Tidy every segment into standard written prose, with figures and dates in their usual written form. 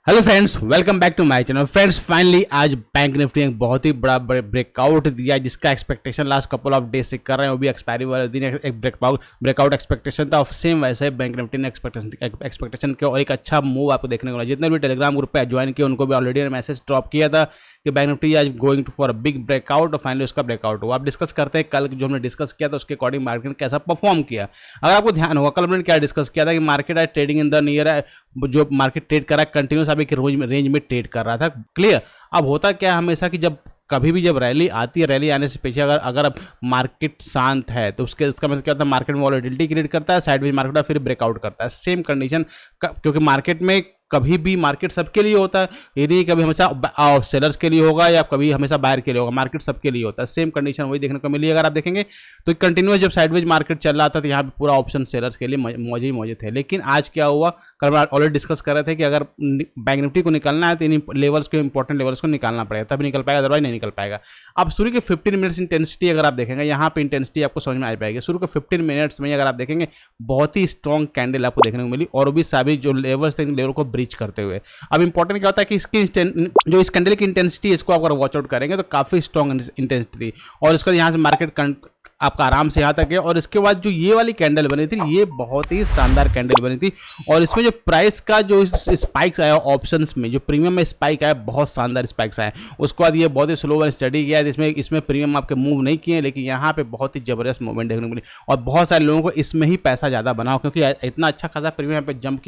Hello friends, welcome back to my channel. Friends, finally आज bank Nifty एक बहुत ही बड़ा ब्रेकआउट दिया, जिसका expectation last couple of days से कर रहे हैं। वो भी एक्सपायरी वाले दिन एक ब्रेकआउट एक्सपेक्टेशन था। सेम वैसे बैंक निफ्टी ने एक्सपेक्टेशन किया और एक अच्छा मूव आपको देखने को मिला। जितने भी टेलीग्राम ग्रुप पे ज्वाइन किए उनको भी ऑलरेडी मैसेज ड्रॉप किया था कि बैंक निफ्टी आज going to for a big breakout, और फाइनली उसका ब्रेकआउट हुआ। आप डिस्कस करते हैं कल जो हमने डिस्कस किया था उसके अकॉर्डिंग मार्केट ने कैसा परफॉर्म किया। अगर आपको ध्यान होगा कल हमने क्या डिस्कस किया था कि मार्केट आज ट्रेडिंग इन द नियर, जो मार्केट ट्रेड कर रहा है कंटिन्यूस अभी एक रेंज में ट्रेड कर रहा था। क्लियर। अब होता क्या हमेशा कि जब कभी भी जब रैली आती है, रैली आने से पीछे अगर अब मार्केट शांत है तो उसका मतलब क्या होता है, मार्केट में वॉलेटिलिटी क्रिएट करता है, साइडवेज मार्केट और फिर ब्रेकआउट करता है। सेम कंडीशन क्योंकि मार्केट में कभी भी मार्केट सबके लिए होता है, ये नहीं कभी हमेशा सेलर्स के लिए होगा या कभी हमेशा बायर के लिए होगा, मार्केट सबके लिए होता है। सेम कंडीशन वही देखने को मिली। अगर आप देखेंगे तो कंटिन्यूस जब साइडवेज मार्केट चल रहा था तो यहाँ पे पूरा ऑप्शन सेलर्स के लिए मौजे ही मौजे थे। लेकिन आज क्या हुआ, कल ऑलरेडी डिस्कस कर रहे थे कि अगर बैंक निफ्टी को निकलना है तो इन लेवल्स को, इंपॉर्टेंट लेवल्स को निकालना पड़ेगा, तभी निकल पाएगा, अदरवाइज नहीं निकल पाएगा। अब शुरू के 15 मिनट्स इंटेंसिटी अगर आप देखेंगे, यहाँ पे इंटेंसिटी आपको समझ में आ पाएगी। शुरू के 15 मिनट्स में अगर आप देखेंगे बहुत ही स्ट्रॉन्ग कैंडल आपको देखने को मिली, और भी सभी जो लेवल्स थे लेवल को ब्रीच करते हुए। अब इंपॉर्टेंट क्या होता है कि इसकी जो इस कैंडल की इंटेंसिटी, इसको अगर वॉच आउट करेंगे तो काफी स्ट्रॉन्ग इंटेंसिटी, और इसका यहाँ से मार्केट आपका आराम से यहाँ तक है। और इसके बाद जो ये वाली कैंडल बनी थी, ये बहुत ही शानदार कैंडल बनी थी, और इसमें जो प्राइस का जो स्पाइक्स आया ऑप्शंस में, जो प्रीमियम में स्पाइक आया, बहुत शानदार स्पाइक्स आए। उसके बाद ये बहुत ही स्लो वाली स्टडी किया है, इसमें प्रीमियम आपके मूव नहीं किए, लेकिन यहाँ पे बहुत ही जबरदस्त मूवमेंट देखने को मिली, और बहुत सारे लोगों को इसमें ही पैसा ज़्यादा बना, क्योंकि इतना अच्छा खासा प्रीमियम यहाँ पे जंप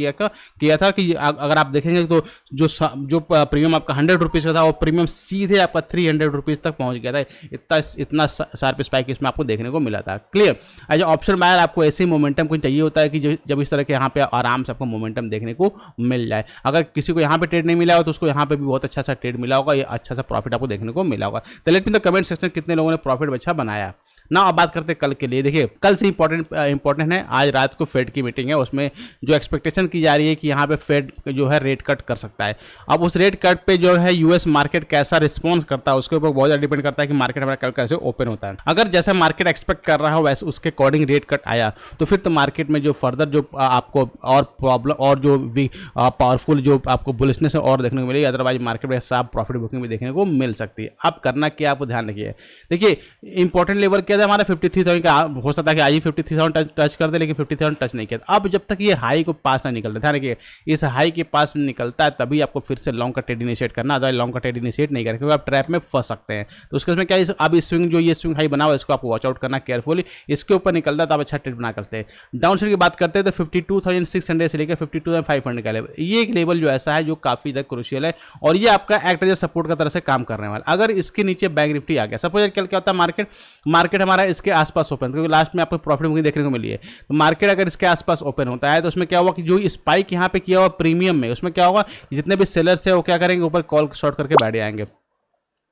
किया था कि अगर आप देखेंगे तो जो प्रीमियम आपका 100 रुपीज़ का था, वो प्रीमियम सीधे आपका 300 रुपीज़ तक पहुँच गया था। इतना शार्प स्पाइक इसमें आपको देखने को मिला था। क्लियर। एज ऑप्शन बायर आपको ऐसे ही मोमेंटम कुछ चाहिए होता है कि जब इस तरह के यहाँ पे आराम से आपको मोमेंटम देखने को मिल जाए। अगर किसी को यहाँ पे ट्रेड नहीं मिला हो तो उसको यहाँ पे भी बहुत अच्छा सा ट्रेड मिला होगा, ये अच्छा सा प्रॉफिट आपको देखने को मिला होगा। तो let me the comment section कितने लोगों ने प्रॉफिट अच्छा बनाया ना। अब बात करते हैं कल के लिए। देखिए कल से इंपॉर्टेंट है, आज रात को फेड की मीटिंग है, उसमें जो एक्सपेक्टेशन की जा रही है कि यहाँ पे फेड जो है रेट कट कर सकता है। अब उस रेट कट पे जो है यूएस मार्केट कैसा रिस्पॉन्स करता है उसके ऊपर बहुत ज़्यादा डिपेंड करता है कि मार्केट हमारा कल कैसे ओपन होता है। अगर जैसा मार्केट एक्सपेक्ट कर रहा हो वैसे उसके अकॉर्डिंग रेट कट आया तो फिर तो मार्केट में जो फर्दर जो आपको और प्रॉब्लम और जो भी पावरफुल जो आपको बुलिशनेस और देखने को मिलेगी, अदरवाइज मार्केट में साफ प्रॉफिट बुकिंग भी देखने को मिल सकती है। अब करना क्या, आपको ध्यान रखिए। देखिए इंपॉर्टेंट लेवल क्या था हमारा 53,000 का, हो सकता है कि आज ही 53,000 टच कर दे, लेकिन 50,000 टच नहीं किया। अब जब तक ये हाई को पास ना निकलता, ध्यान रखिए, इस हाई के पास निकलता है तभी आपको फिर से लॉन्ग का ट्रेड इनिशिएट करना, अदरवाइज लॉन्ग का ट्रेड इनिशिएट नहीं करें, क्योंकि आप ट्रैप में फंस सकते हैं। तो उसके उसमें क्या है, अब इस स्विंग जो ये स्विंग हाई बना हुआ है इसको आपको वॉच आउट करना केयरफुली। इसके ऊपर निकलता है तो आप अच्छा ट्रेड बना करते हैं। डाउन साइड की बात करते हैं तो 52,600 से लेकर 52,500 का लेवल, ये एक लेवल जो ऐसा है जो काफी ज़्यादा क्रूशियल है, और ये आपका एक्ट एज सपोर्ट का तरह से काम करने वाला। अगर इसके नीचे बैंक निफ्टी आ गया, सपोज कल क्या होता है, मार्केट हमारा इसके आसपास ओपन, क्योंकि लास्ट में आपको प्रॉफिट बुकिंग देखने को मिली है, तो मार्केट अगर इसके आसपास ओपन होता है तो उसमें क्या हुआ कि जो स्पाइक यहाँ पे किया हुआ प्रीमियम में, उसमें क्या होगा, जितने भी सेलर्स है वो क्या करेंगे, ऊपर कॉल शॉर्ट करके बैठ जाएंगे,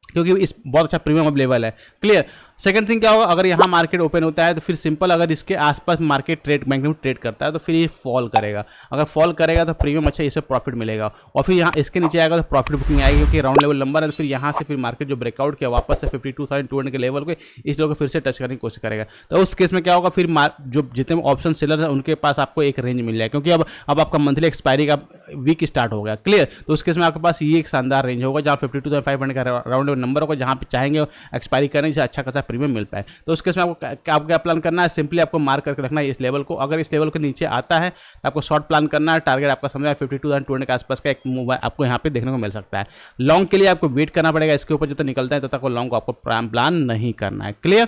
क्योंकि इस बहुत अच्छा प्रीमियम अब लेवल है। क्लियर। सेकंड थिंग क्या होगा, अगर यहाँ मार्केट ओपन होता है तो फिर सिंपल, अगर इसके आसपास मार्केट बैंक निफ्टी ट्रेड करता है तो फिर ये फॉल करेगा। अगर फॉल करेगा तो प्रीमियम अच्छा इससे प्रॉफिट मिलेगा, और फिर यहाँ इसके नीचे आएगा तो प्रॉफिट बुकिंग आएगी, क्योंकि राउंड लेवल नंबर है। तो फिर यहाँ से फिर मार्केट जो ब्रेकआउट किया वापस से 52,200 के लेवल को इस लोगों को फिर से टच करने की कोशिश करेगा। तो उस केस में क्या होगा, फिर जो जितने ऑप्शन सेलर हैं उनके पास आपको एक रेंज मिल जाए, क्योंकि अब आपका मंथली एक्सपायरी का वीक स्टार्ट हो गया। क्लियर। तो उस केस में आपके पास ये एक शानदार रेंज होगा जहाँ 52,500 का राउंड लेवल नंबर होगा, जहाँ पे चाहेंगे एक्सपायरी करने जिससे अच्छा खासा प्रीमियम मिल पाए। तो उस केस में आपको क्या प्लान करना है, सिंपली आपको मार्क करके रखना है इस लेवल को। अगर इस लेवल के नीचे आता है तो आपको शॉर्ट प्लान करना है। टारगेट आपका समझा 52,200 के आसपास का एक मूव आपको यहाँ पे देखने को मिल सकता है। लॉन्ग के लिए आपको वेट करना पड़ेगा, इसके ऊपर जो तो निकलता है तब तक लॉन्ग को आपको प्लान नहीं करना है। क्लियर।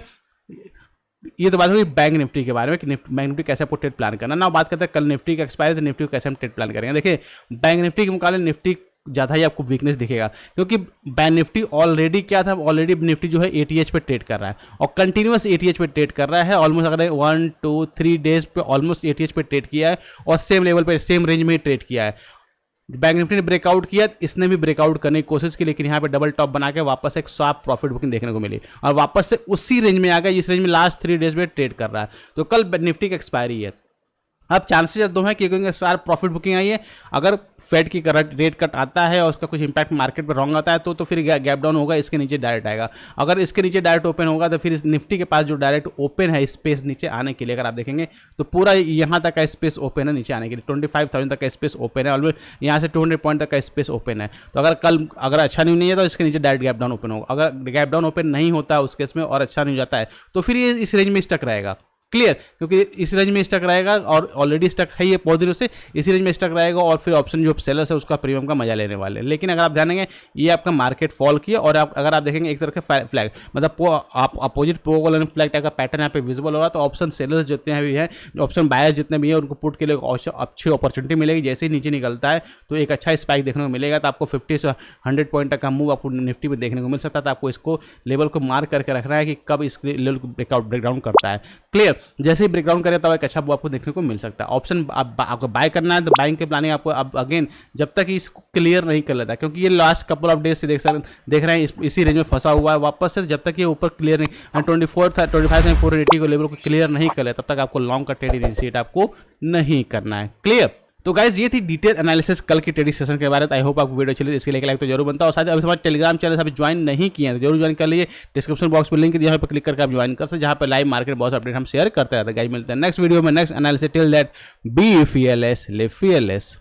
ये तो बात हुई बैंक निफ्टी के बारे में कि बैंक निफ्टी कैसे आपको ट्रेड प्लान करना। ना बात करते हैं कल निफ्टी का एक्सपायरी, तो निफ्टी को कैसे हम ट्रेड प्लान करेंगे। देखिए बैंक निफ्टी के मुकाबले निफ्टी ज़्यादा ही आपको वीकनेस दिखेगा, क्योंकि बैंक निफ्टी ऑलरेडी क्या था, ऑलरेडी निफ्टी जो है एटीएच पे ट्रेड कर रहा है, और कंटिन्यूस एटीएच पे ट्रेड कर रहा है। ऑलमोस्ट अगर 1 2 3 डेज पे ऑलमोस्ट एटीएच पे ट्रेड किया है, और सेम लेवल पे सेम रेंज में ही ट्रेड किया है। बैंक निफ्टी ने ब्रेकआउट किया, इसने भी ब्रेकआउट करने की कोशिश की, लेकिन यहाँ पे डबल टॉप बना के वापस एक शार्प प्रॉफिट बुकिंग देखने को मिली, और वापस से उसी रेंज में आ गया जिस रेंज में लास्ट 3 डेज में ट्रेड कर रहा है। तो कल निफ्टी की एक्सपायरी है, अब चांसेस दो हैं क्योंकि सार प्रॉफिट बुकिंग आई है। अगर फेड की रेट कट आता है और उसका कुछ इंपैक्ट मार्केट पर रॉन्ग आता है तो फिर गैप डाउन होगा, इसके नीचे डायरेक्ट आएगा। अगर इसके नीचे डायरेक्ट ओपन होगा तो फिर इस निफ्टी के पास जो डायरेक्ट ओपन है स्पेस नीचे आने के लिए, अगर आप देखेंगे तो पूरा यहाँ तक का स्पेस ओपन है नीचे आने के लिए, 25,000 तक का स्पेस ओपन है ऑलमोस्ट, यहाँ से 200 पॉइंट तक का स्पेस ओपन है। तो अगर कल अगर अच्छा नहीं है तो इसके नीचे डायरेक्ट गैप डाउन ओपन होगा। अगर गैप डाउन ओपन नहीं होता है उस केस में और अच्छा नहीं जाता है तो फिर ये इस रेंज में स्टक रहेगा। क्लियर, क्योंकि इस रेंज में स्टक रहेगा और ऑलरेडी स्टक है ये बहुत दिनों से, इसी रेंज में स्टक रहेगा और फिर ऑप्शन जो सेलर्स है उसका प्रीमियम का मजा लेने वाले हैं। लेकिन अगर आप जानेंगे ये आपका मार्केट फॉल किया और अगर आप देखेंगे एक तरह का फ्लैग मतलब आप अपोजिट प्रो फ्लैग टाइप का पैटर्न यहाँ पे विजिबल होगा, तो ऑप्शन सेलर्स जितने भी हैं, ऑप्शन बायर जितने भी हैं, उनको पुट के लिए अच्छी अपॉर्चुनिटी मिलेगी। जैसे ही नीचे निकलता है तो एक अच्छा स्पाइक देखने को मिलेगा, तो आपको 50 से 100 पॉइंट तक का मूव आपको निफ्टी में देखने को मिल सकता है। तो आपको इसको लेवल को मार्क करके रखना है कि कब इस लेवल को ब्रेकडाउन करता है। क्लियर, जैसे ही ब्रेकडाउन करे तब एक अच्छा वो आपको देखने को मिल सकता है। ऑप्शन आपको बाय करना है तो बाइंग के प्लानिंग आपको अब अगेन जब तक इसको क्लियर नहीं कर लेता, क्योंकि ये लास्ट कपल ऑफ डेज से देख रहे हैं इसी रेंज में फंसा हुआ है वापस से, जब तक ये ऊपर क्लियर नहीं 25,480 को लेवल को क्लियर नहीं कर ले तब तक आपको लॉन्ग का ट्रेड इनिशिएट आपको नहीं करना है। क्लियर, तो गाइज ये थी डिटेल एनालिसिस कल की ट्रेडिंग सेशन के बारे में। आई होप आपको वीडियो चली, इसके लिए लाइक तो जरूर बनता है। और साथ ही अभी हमारे टेलीग्राम चैनल अभी ज्वाइन नहीं किए हैं तो जरूर ज्वाइन कर लीजिए। डिस्क्रिप्शन बॉक्स में लिंक दिया है, पर क्लिक करके आप ज्वाइन कर सकते हैं, जहाँ पर लाइव मार्केट बहुत अपडेट हम शेयर करते रहते हैं। गाइज मिलते हैं नेक्स्ट वीडियो में, next analysis. Till that be fearless, live fearless.